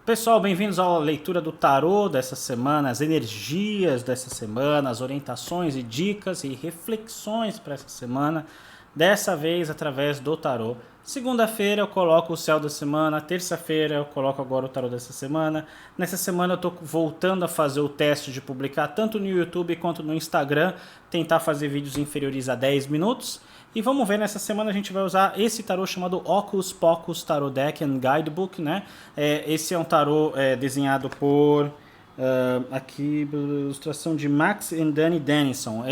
Pessoal, bem-vindos à leitura do tarô dessa semana, as energias dessa semana, as orientações e dicas e reflexões para essa semana, dessa vez através do tarô. Segunda-feira eu coloco o céu da semana, terça-feira eu coloco agora o tarô dessa semana. Nessa semana eu estou voltando a fazer o teste de publicar tanto no YouTube quanto no Instagram, tentar fazer vídeos inferiores a 10 minutos. E vamos ver, nessa semana a gente vai usar esse tarô chamado Hocus Pocus Tarot Deck and Guidebook, né? Esse é um tarô desenhado por, aqui, ilustração de Max e Danny Dennison.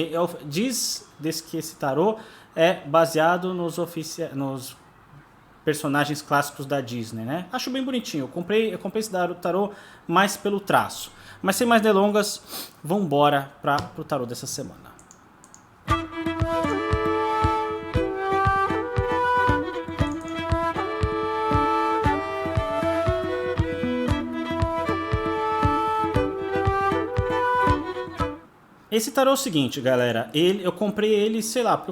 Diz que esse tarô é baseado nos personagens clássicos da Disney, né? Acho bem bonitinho. Eu comprei esse tarô mais pelo traço. Mas sem mais delongas, vamos embora para o tarô dessa semana. Esse tarô é o seguinte, galera, eu comprei ele, sei lá,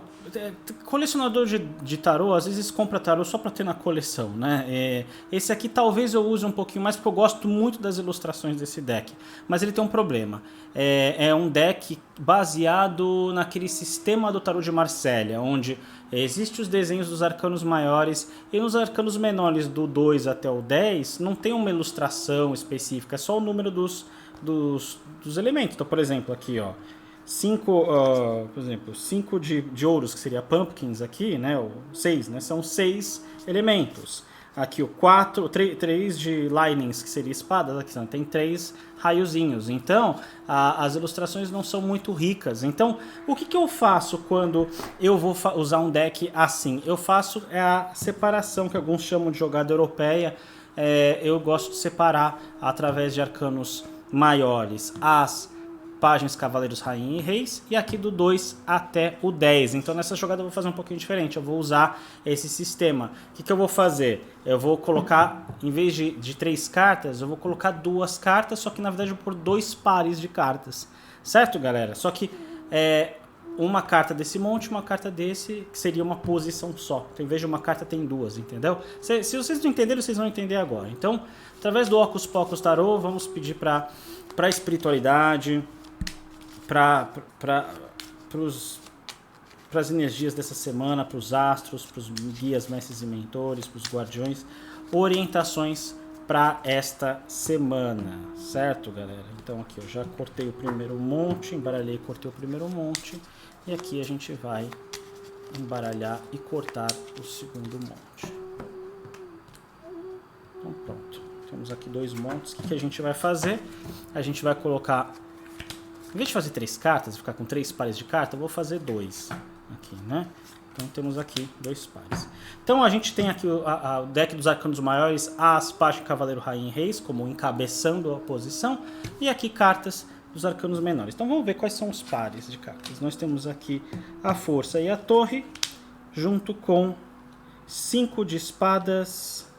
colecionador de tarô às vezes compra tarô só para ter na coleção, né? Esse aqui talvez eu use um pouquinho mais porque eu gosto muito das ilustrações desse deck, mas ele tem um problema. É um deck baseado naquele sistema do tarô de Marsella, onde existem os desenhos dos arcanos maiores e nos arcanos menores do 2 até o 10 não tem uma ilustração específica, é só o número dos elementos. Então, por exemplo, aqui, ó, 5 de ouros, que seria pumpkins aqui, né, ou 6, né, são 6 elementos. Aqui o 3 de lightnings, que seria espadas, aqui tem 3 raiozinhos. Então, as ilustrações não são muito ricas. Então, o que eu faço quando eu vou usar um deck assim? Eu faço a separação que alguns chamam de jogada europeia. Eu gosto de separar através de arcanos maiores as páginas Cavaleiros, Rainha e Reis, e aqui do 2 até o 10. Então nessa jogada eu vou fazer um pouquinho diferente, eu vou usar esse sistema. O que eu vou fazer? Eu vou colocar, em vez de 3 cartas, eu vou colocar 2 cartas, só que na verdade eu vou pôr 2 pares de cartas. Certo, galera? Só que uma carta desse monte, uma carta desse, que seria uma posição só. Então, em vez de uma carta, tem 2, entendeu? Se vocês não entenderam, vocês vão entender agora. Então, através do Hocus Pocus Tarot, vamos pedir para a espiritualidade, para as energias dessa semana, para os astros, para os guias, mestres e mentores, para os guardiões, orientações para esta semana, certo, galera? Então aqui eu já cortei o primeiro monte, embaralhei e cortei o primeiro monte, e aqui a gente vai embaralhar e cortar o segundo monte. Então pronto, temos aqui 2 montes. O que a gente vai fazer? A gente vai colocar, em vez de fazer 3 cartas, ficar com 3 pares de carta, eu vou fazer 2 aqui, né? Então temos aqui 2 pares. Então a gente tem aqui o deck dos arcanos maiores, as páginas Cavaleiro, Rainha e Reis, como encabeçando a posição, e aqui cartas dos arcanos menores. Então vamos ver quais são os pares de cartas. Nós temos aqui a Força e a Torre, junto com 5 de espadas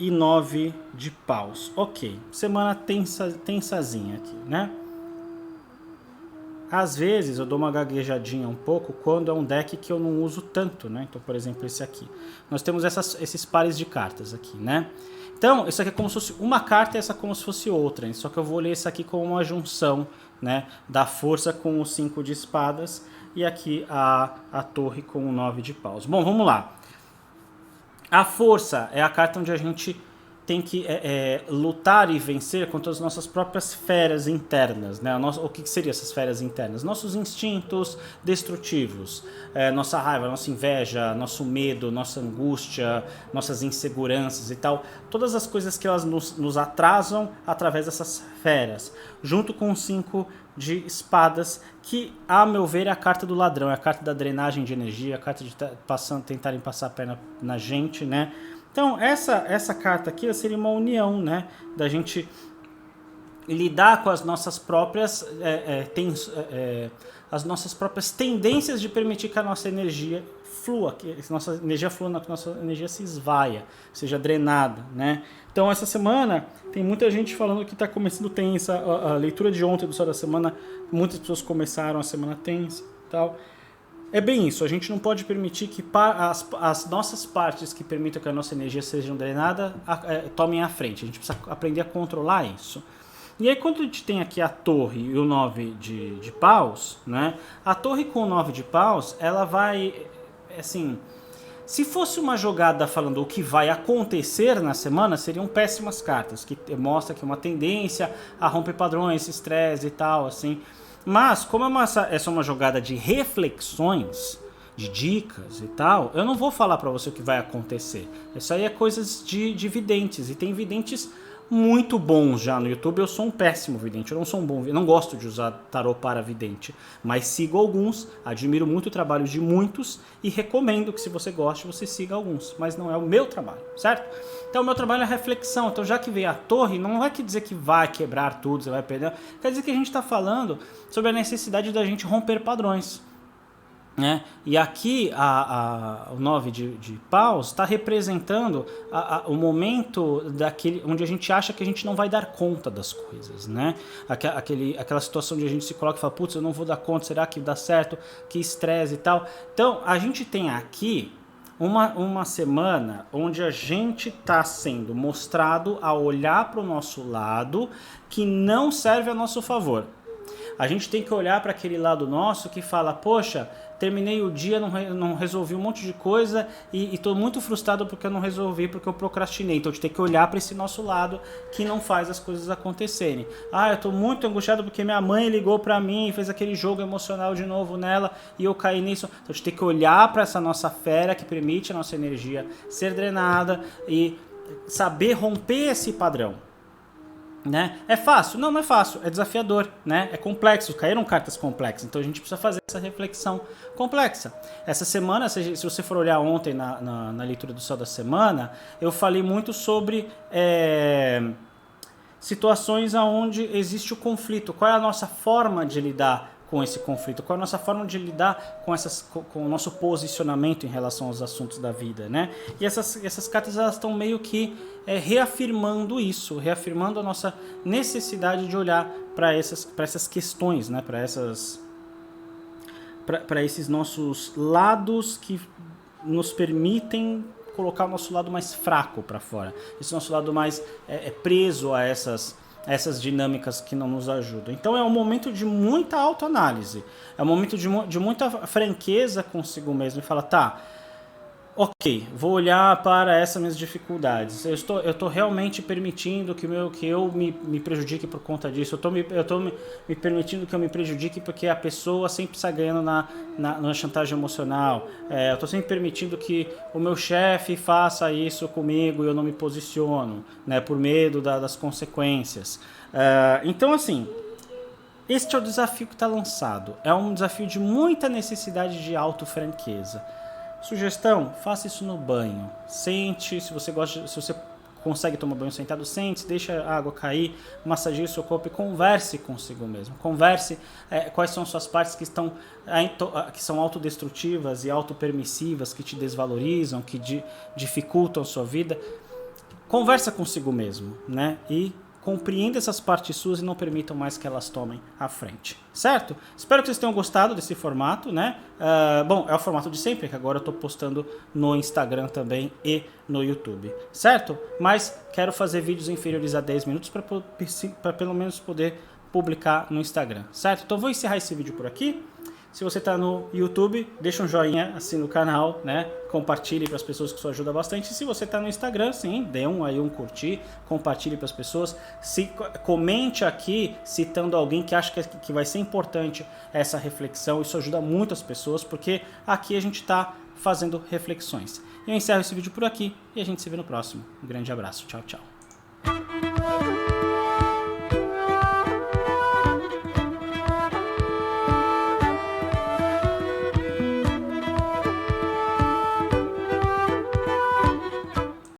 e 9 de paus. Ok, semana tensazinha aqui, né? Às vezes eu dou uma gaguejadinha um pouco quando é um deck que eu não uso tanto, né? Então, por exemplo, esse aqui. Nós temos esses pares de cartas aqui, né? Então, isso aqui é como se fosse uma carta e essa como se fosse outra. Só que eu vou ler isso aqui como uma junção, né? Da força com os 5 de espadas e aqui a torre com o 9 de paus. Bom, vamos lá. A força é a carta onde a gente tem que lutar e vencer contra as nossas próprias feras internas, né? O que seriam essas feras internas? Nossos instintos destrutivos, nossa raiva, nossa inveja, nosso medo, nossa angústia, nossas inseguranças e tal. Todas as coisas que elas nos atrasam através dessas feras, junto com os 5 de espadas, que, a meu ver, é a carta do ladrão, é a carta da drenagem de energia, a carta de tentarem passar a perna na gente, né? Então, essa carta aqui seria uma união, né? Da gente lidar com as nossas próprias tendências de permitir que a nossa energia flua, que a nossa energia flua, que a nossa energia se esvaia, seja drenada, né? Então, essa semana, tem muita gente falando que está começando tensa. A leitura de ontem do Céu da Semana, muitas pessoas começaram a semana tensa e tal. É bem isso, a gente não pode permitir que as nossas partes que permitam que a nossa energia seja drenada tomem a frente. A gente precisa aprender a controlar isso. E aí quando a gente tem aqui a torre e o 9 de paus, né? A torre com o 9 de paus, ela vai, assim... Se fosse uma jogada falando o que vai acontecer na semana, seriam péssimas cartas, que mostra que é uma tendência a romper padrões, estresse e tal, assim... Mas, como essa é uma jogada de reflexões, de dicas e tal, eu não vou falar pra você o que vai acontecer. Isso aí é coisas de videntes. E tem videntes muito bons já no YouTube. Eu sou um péssimo vidente, eu não sou um bom vidente. Não gosto de usar tarô para vidente. Mas sigo alguns, admiro muito o trabalho de muitos e recomendo que, se você goste, você siga alguns. Mas não é o meu trabalho, certo? Então o meu trabalho é reflexão. Então já que veio a torre, não vai dizer que vai quebrar tudo, você vai perder. Quer dizer que a gente está falando sobre a necessidade da gente romper padrões. Né? E aqui o 9 de paus está representando o momento onde a gente acha que a gente não vai dar conta das coisas, né? Aquela situação onde a gente se coloca e fala, putz, eu não vou dar conta, será que dá certo? Que estresse e tal. Então a gente tem aqui uma semana onde a gente está sendo mostrado a olhar para o nosso lado que não serve a nosso favor. A gente tem que olhar para aquele lado nosso que fala, poxa, terminei o dia, não resolvi um monte de coisa e estou muito frustrado porque eu não resolvi, porque eu procrastinei. Então a gente tem que olhar para esse nosso lado que não faz as coisas acontecerem. Ah, eu estou muito angustiado porque minha mãe ligou para mim e fez aquele jogo emocional de novo nela e eu caí nisso. Então a gente tem que olhar para essa nossa fera que permite a nossa energia ser drenada e saber romper esse padrão. Né? É fácil? Não é fácil, é desafiador, né? É complexo, caíram cartas complexas, então a gente precisa fazer essa reflexão complexa. Essa semana, se você for olhar ontem na leitura do céu da semana, eu falei muito sobre situações onde existe o conflito, qual é a nossa forma de lidar com esse conflito, qual é a nossa forma de lidar com o nosso posicionamento em relação aos assuntos da vida, né? E essas cartas elas estão meio que reafirmando isso, reafirmando a nossa necessidade de olhar para essas questões, né? Para esses nossos lados que nos permitem colocar o nosso lado mais fraco para fora, esse nosso lado mais preso a essas dinâmicas que não nos ajudam. Então é um momento de muita autoanálise, é um momento de muita franqueza consigo mesmo e falar, tá, ok, vou olhar para essas minhas dificuldades, eu estou realmente permitindo que eu me prejudique por conta disso, eu estou me permitindo que eu me prejudique porque a pessoa sempre está ganhando na chantagem emocional, eu estou sempre permitindo que o meu chefe faça isso comigo e eu não me posiciono, né, por medo das consequências. Então assim, este é o desafio que está lançado, é um desafio de muita necessidade de autofranqueza. Sugestão, faça isso no banho. Sente, se você consegue tomar banho sentado, sente, deixa a água cair, massageie o seu corpo e converse consigo mesmo. Converse quais são suas partes que são autodestrutivas e autopermissivas, que te desvalorizam, que dificultam a sua vida. Conversa consigo mesmo, né? E compreenda essas partes suas e não permitam mais que elas tomem a frente, certo? Espero que vocês tenham gostado desse formato, né? Bom, é o formato de sempre, que agora eu estou postando no Instagram também e no YouTube, certo? Mas quero fazer vídeos inferiores a 10 minutos para pelo menos poder publicar no Instagram, certo? Então vou encerrar esse vídeo por aqui. Se você está no YouTube, deixa um joinha, assina o canal, né? Compartilhe para as pessoas, que isso ajuda bastante. E se você está no Instagram, sim, dê um curtir, compartilhe para as pessoas. Comente aqui citando alguém que acha que vai ser importante essa reflexão. Isso ajuda muito as pessoas, porque aqui a gente está fazendo reflexões. Eu encerro esse vídeo por aqui e a gente se vê no próximo. Um grande abraço. Tchau, tchau.